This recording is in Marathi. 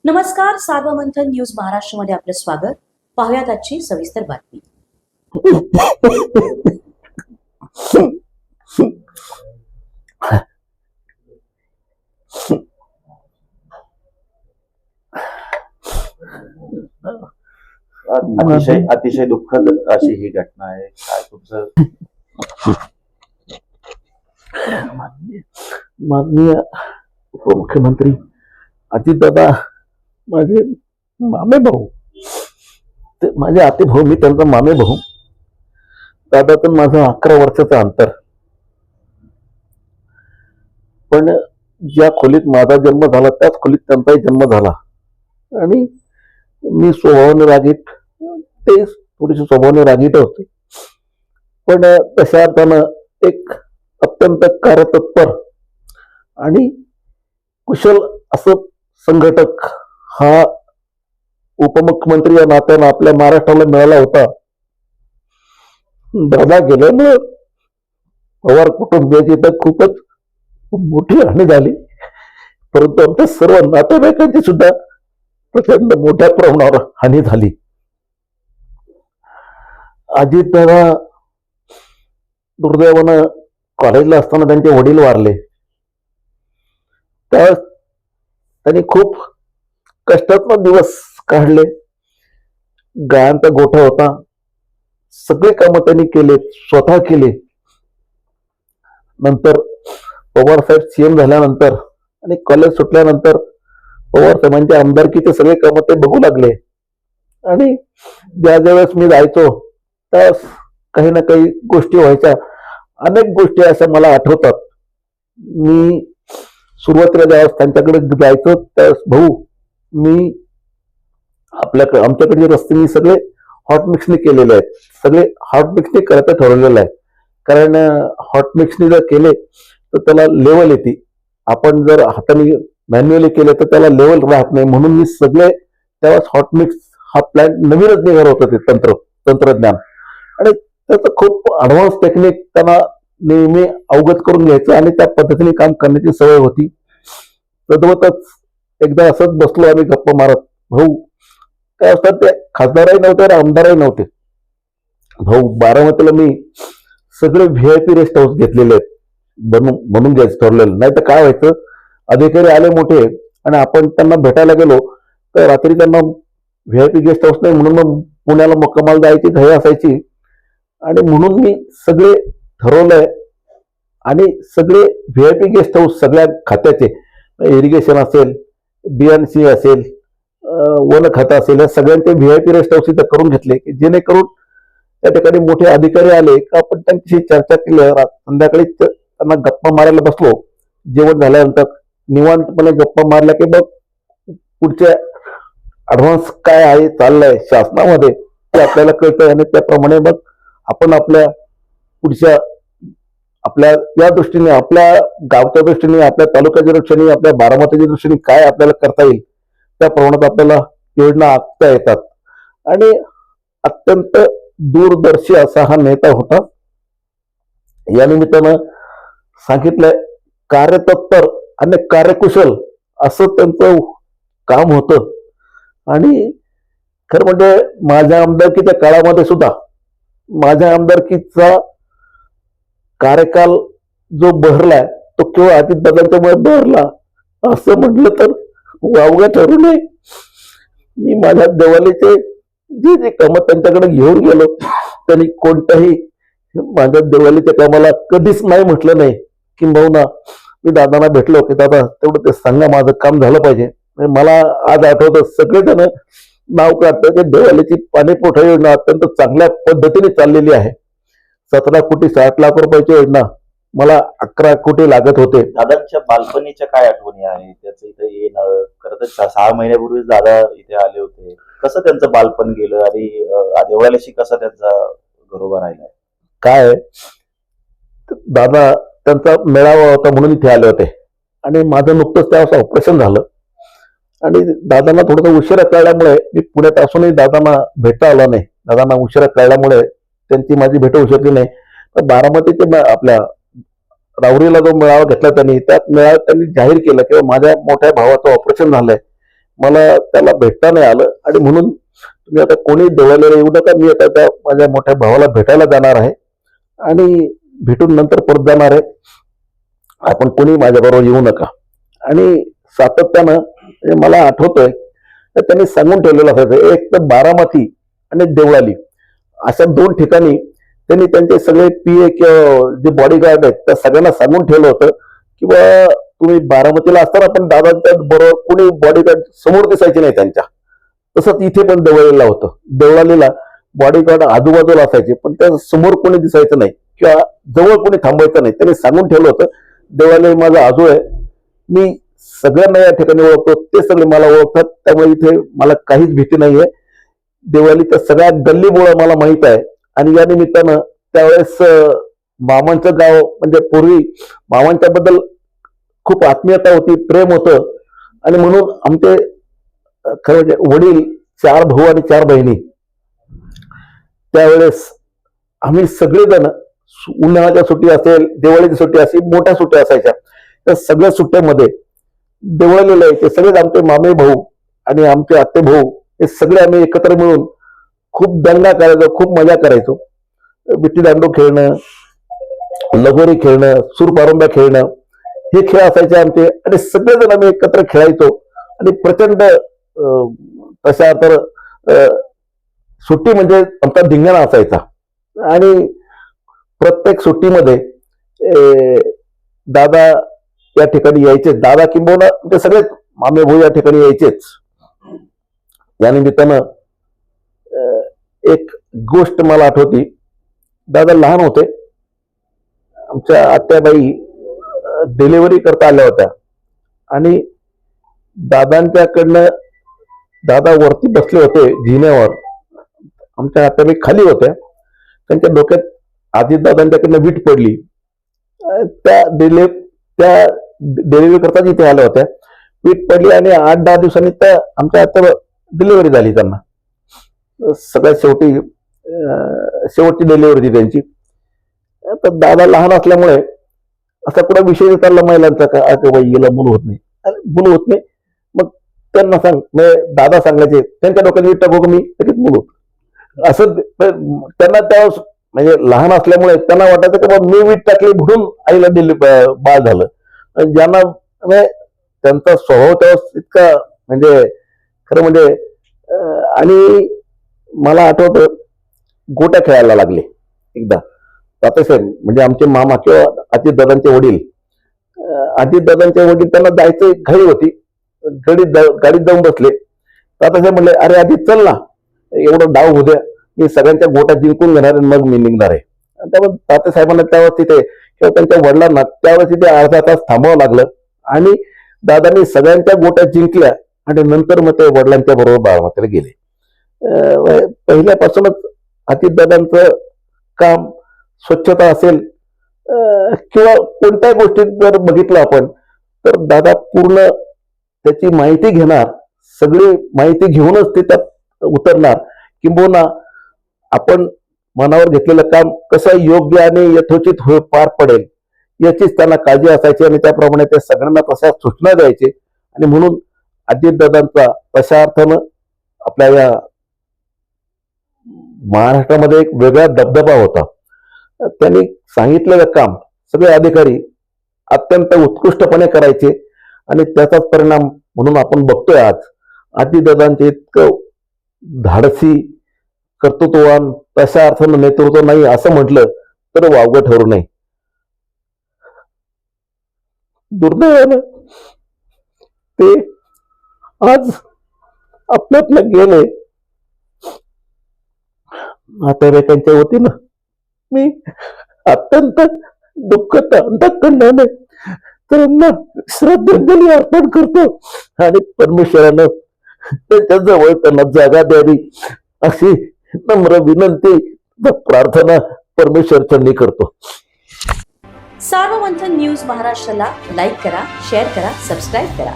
नमस्कार, सार्वमंथन न्यूज महाराष्ट्रमध्ये आपलं स्वागत. पाहुयात आजची सविस्तर बातमी. अतिशय दुःखद अशी ही घटना आहे. काय तुमचं? माननीय उपमुख्यमंत्री अजितदादा माझे मामे भाऊ, ते माझे आते भाऊ, मी त्यांचा मामे भाऊ. दादा तर माझं 11 वर्षाचं अंतर. पण ज्या खोलीत माझा जन्म झाला त्याच खोलीत त्यांचाही जन्म झाला. आणि मी स्वभावाने रागीट, ते थोडीशी स्वभावाने रागीट होते. पण तशा अर्थानं एक अत्यंत कार्यतत्पर आणि कुशल असं संघटक हा उपमुख्यमंत्री या नात्यानं आपल्या महाराष्ट्राला मिळाला होता. दादा गेल्यामुळे पवार कुटुंबियाची तर खूपच मोठी हानी झाली, परंतु आमच्या सर्व नातेवाईकांची सुद्धा प्रचंड मोठ्या प्रमाणावर हानी झाली. अजितदादा दुर्दैवानं कॉलेजला असताना त्यांचे वडील वारले. त्यावेळेस त्यांनी खूप कष्टातून दिवस काढले. गायांचा गोठा होता, सगळे कामं त्यांनी केले, स्वतः केले. नंतर पवार साहेब सीएम झाल्यानंतर आणि कॉलेज सुटल्यानंतर पवार साहेबांच्या आमदारकीचे सगळे कामं ते बघू लागले. आणि ज्या वेळेस मी जायचो त्यावेळेस काही ना काही गोष्टी व्हायच्या. अनेक गोष्टी अशा मला आठवतात. मी सुरुवातीला ज्यावेळेस त्यांच्याकडे जायचो त्यावेळेस भाऊ, मी आमच्याकडे रस्ते मी सगळे हॉट मिक्सने केलेले आहेत. सगळे हॉट मिक्सने करायचं ठरवलेलं आहे. कारण हॉट मिक्सने जर केले तर त्याला लेवल येते. आपण जर हाताने मॅन्युअली केले तर त्याला लेवल राहत नाही. म्हणून मी सगळे त्यावेळेस हॉट मिक्स हा प्लॅन नवीनच निघाला होता. ते तंत्रज्ञान आणि त्याचं खूप ऍडव्हान्स टेक्निक त्यांना नेहमी अवगत करून घ्यायचं आणि त्या पद्धतीने काम करण्याची सवय होती. तद्वतच एकदा असंच बसलो आम्ही गप्पा मारत. भाऊ काय असतात, ते खासदारही नव्हते आणि आमदारही नव्हते. भाऊ बारामतीला मी सगळे व्हीआयपी रेस्ट हाऊस घेतलेले आहेत, बनवून घ्यायचं ठरलेलं. नाही तर काय व्हायचं, अधिकारी आले मोठे आणि आपण त्यांना भेटायला गेलो तर रात्री त्यांना व्हीआयपी गेस्ट हाऊस नाही म्हणून मग पुण्याला मुक्कामाला जायची घाई असायची. आणि म्हणून मी सगळे ठरवलंय आणि सगळे व्हीआयपी गेस्ट हाऊस सगळ्या खात्याचे, इरिगेशन असेल, बीएनसी असेल, वन खातं असेल, या सगळ्यांचे व्हीआयपी रेस्ट हाऊस इथं करून घेतले की जेणेकरून त्या ठिकाणी मोठे अधिकारी आले का आपण त्यांच्याशी चर्चा केली. संध्याकाळी त्यांना गप्पा मारायला बसलो. जेवण झाल्यानंतर निवांतपणे गप्पा मारल्या की मग पुढच्या ऍडव्हान्स काय आहे चाललंय शासनामध्ये ते आपल्याला कळतंय आणि त्याप्रमाणे मग आपण आपल्या पुढच्या आपल्या या दृष्टीने, आपल्या गावच्या दृष्टीने, आपल्या तालुक्याच्या दृष्टीने, आपल्या बारामतीच्या दृष्टीने काय आपल्याला करता येईल त्या प्रमाणात आपल्याला योजना आखता येतात. आणि अत्यंत दूरदर्शी असा हा नेता होता. या निमित्तानं सांगितलंय, कार्यतत्पर आणि कार्यकुशल असं त्यांचं काम होतं. आणि खरं म्हणजे माझ्या आमदारकीच्या काळामध्ये सुद्धा माझ्या आमदारकीचा कार्यकाल जो बहरलाय तो केवळ अजितदादांच्यामुळे बहरला असं म्हटलं तर वावगं ठरू नये. मी माझ्या देवालीचे जे जे कामं त्यांच्याकडे घेऊन गेलो त्यांनी कोणत्याही माझ्या देवालीच्या कामाला कधीच नाही म्हटलं नाही. किंबहुना मी दादांना भेटलो की दादा तेवढं ते सांगा, माझं काम झालं पाहिजे. मला आज आठवतं, सगळेजण नाव काढतात की देवालीची पाणीपुरवठा योजना अत्यंत चांगल्या पद्धतीने चाललेली आहे. 17 कोटी 60 लाख रुपयाची योजना मला 11 कोटी लागत होते. दादांच्या बालपणीच्या काय आठवणी आहे त्याचं इथे येणं? खरं तर 6 महिन्यापूर्वी दादा इथे आले होते. कसं त्यांचं बालपण गेलं आणि देवाल्याशी कसा त्यांचा घरोबा राहिलाय? काय दादा त्यांचा मेळावा होता म्हणून इथे आले होते आणि माझं नुकतंच त्यावेळेस ऑपरेशन झालं आणि दादांना थोडंसं उशिरा कळल्यामुळे मी पुण्यात असूनही दादांना भेटता आला नाही. दादांना उशिरा कळल्यामुळे त्यांची माझी भेट होऊ शकली नाही. तर बारामतीचे आपल्या राहुरीला जो मेळावा घेतला त्यांनी, त्यात मेळाव्यात त्यांनी जाहीर केलं की माझ्या मोठ्या भावाचं ऑपरेशन झालंय मला त्याला भेटता नाही आलं आणि म्हणून तुम्ही आता कोणी देवळाला येऊ नका. मी आता त्या माझ्या मोठ्या भावाला भेटायला जाणार आहे आणि भेटून नंतर परत जाणार आहे. आपण कोणी माझ्याबरोबर येऊ नका. आणि सातत्यानं म्हणजे मला आठवतंय तर त्यांनी सांगून ठेवलेलं असायचं, एक तर बारामती आणि देवळाली अशा 2 ठिकाणी त्यांनी त्यांचे सगळे पीए किंवा जे बॉडीगार्ड आहेत त्या सगळ्यांना सांगून ठेवलं होतं की बा तुम्ही बारामतीला असताना पण दादांच्या बरोबर कोणी बॉडीगार्ड समोर दिसायचे नाही त्यांच्या. तसंच इथे पण देवळालीला होतं. देवळालीला बॉडीगार्ड आजूबाजूला असायचे पण त्या समोर कोणी दिसायचं नाही किंवा जवळ कोणी थांबायचं नाही. त्यांनी सांगून ठेवलं होतं देवळाली माझा आजू आहे, मी सगळ्यांना या ठिकाणी ओळखतो, ते सगळे मला ओळखतात, त्यामुळे इथे मला काहीच भीती नाहीये. देवळालीच्या सगळ्या गल्लीबोळं मला माहित आहे. आणि या निमित्तानं त्यावेळेस मामांचं गाव म्हणजे पूर्वी मामांच्या बद्दल खूप आत्मीयता होती, प्रेम होतं. आणि म्हणून आमचे खरं म्हणजे वडील 4 भाऊ आणि 4 बहिणी, त्यावेळेस आम्ही सगळेजण उन्हाळ्याच्या सुट्टी असेल, दिवाळीची सुट्टी असेल, मोठ्या सुट्ट्या असायच्या, त्या सगळ्या सुट्ट्यामध्ये देवळालीला यायचे. सगळेच आमचे मामे भाऊ आणि आमचे आत्ते भाऊ हे सगळे आम्ही एकत्र मिळून खूप दंगा करायचो, खूप मजा करायचो. विट्टी दांडू खेळणं, लगोरी खेळणं, सूरपारंब्या खेळणं हे खेळ असायचे आमचे. आणि सगळेजण आम्ही एकत्र खेळायचो आणि प्रचंड तशा तर सुट्टी म्हणजे आमचा धिंगाणा असायचा. आणि प्रत्येक सुट्टीमध्ये दादा या ठिकाणी यायचे. दादा किंबहुना म्हणजे सगळेच मामे भाऊ या ठिकाणी यायचेच. या निमित्तानं एक गोष्ट मला आठवती. दादा लहान होते, आमच्या आत्याबाई डिलिव्हरी करता आल्या होत्या आणि दादांच्याकडनं दादा वरती बसले होते जिन्यावर, आमच्या आत्याबाई खाली होत्या. त्यांच्या डोक्यात अजितदादांच्याकडनं वीट पडली. त्या डिलिव्हरी करताच इथे आल्या होत्या. वीट पडली आणि 8-10 दिवसांनी त्या आमच्या आत्या डिलिव्हरी झाली. त्यांना सगळ्यात शेवटची डिलिव्हरी होती त्यांची. तर दादा लहान असल्यामुळे असा कुठला विषय चालला महिलांचा का बाई गेला मूल होत नाही, मूल होत नाही. मग त्यांना दादा सांगायचे त्यांच्या डोक्यात वीट टाकू मी लगेच मूल होत. असं त्यांना त्या म्हणजे लहान असल्यामुळे त्यांना वाटायचं की बाबा मी वीट टाकली म्हणून आईला बाळ झालं. ज्यांना म्हणजे त्यांचा स्वभाव तेव्हा इतका म्हणजे खरं म्हणजे. आणि मला आठवतं गोट्या खेळायला लागले एकदा तात्यासाहेब म्हणजे आमचे मामा किंवा अजितदादांचे वडील. अजितदादांचे वडील त्यांना जायचं घाई होती, गाडीत जाऊन बसले. तात्यासाहेब म्हणले अरे आधी चल ना, एवढं डाव होऊ द्या, मी सगळ्यांच्या गोट्या जिंकून घेणार आणि मग मी निघणार आहे. त्यामुळे तात्यासाहेबांना त्यावेळेस तिथे किंवा त्यांच्या वडिलांना त्यावेळेस तिथे अर्धा तास थांबावं लागलं. आणि दादांनी सगळ्यांच्या गोट्या जिंकल्या आणि नंतर मग ते वडिलांच्या बरोबर बारामतीला गेले. पहिल्यापासूनच अजितदादांचं काम स्वच्छता असेल किंवा कोणत्याही गोष्टीत जर बघितलं आपण तर दादा पूर्ण त्याची माहिती घेणार, सगळी माहिती घेऊनच ते त्यात उतरणार. किंबहुना आपण मनावर घेतलेलं काम कसं योग्य आणि यथोचित पार पडेल याचीच त्यांना काळजी असायची आणि त्याप्रमाणे ते सगळ्यांना तशा सूचना द्यायचे. आणि म्हणून अजितदादांचा तशा अर्थानं आपल्या या महाराष्ट्रामध्ये एक वेगळा दबदबा होता. त्यांनी सांगितलेलं काम सगळे अधिकारी अत्यंत उत्कृष्टपणे करायचे आणि त्याचाच परिणाम म्हणून आपण बघतोय आज अजितदादांचे इतकं धाडसी कर्तृत्ववान तशा अर्थानं नेतृत्व नाही असं म्हटलं तर वावगं ठरू नये. दुर्दैवानं ते आज आपल्यातनं गेले. नातेवाईकांच्या वतीनं मी अत्यंत दुःखद अंतःकरणाने त्यांना श्रद्धांजली अर्पण करतो आणि परमेश्वरानं त्यांच्या जवळ त्यांना जागा द्यावी अशी नम्र विनंती प्रार्थना परमेश्वर चरणी करतो. सार्वमंथन न्यूज महाराष्ट्राला लाईक करा, शेअर करा, सबस्क्राईब करा.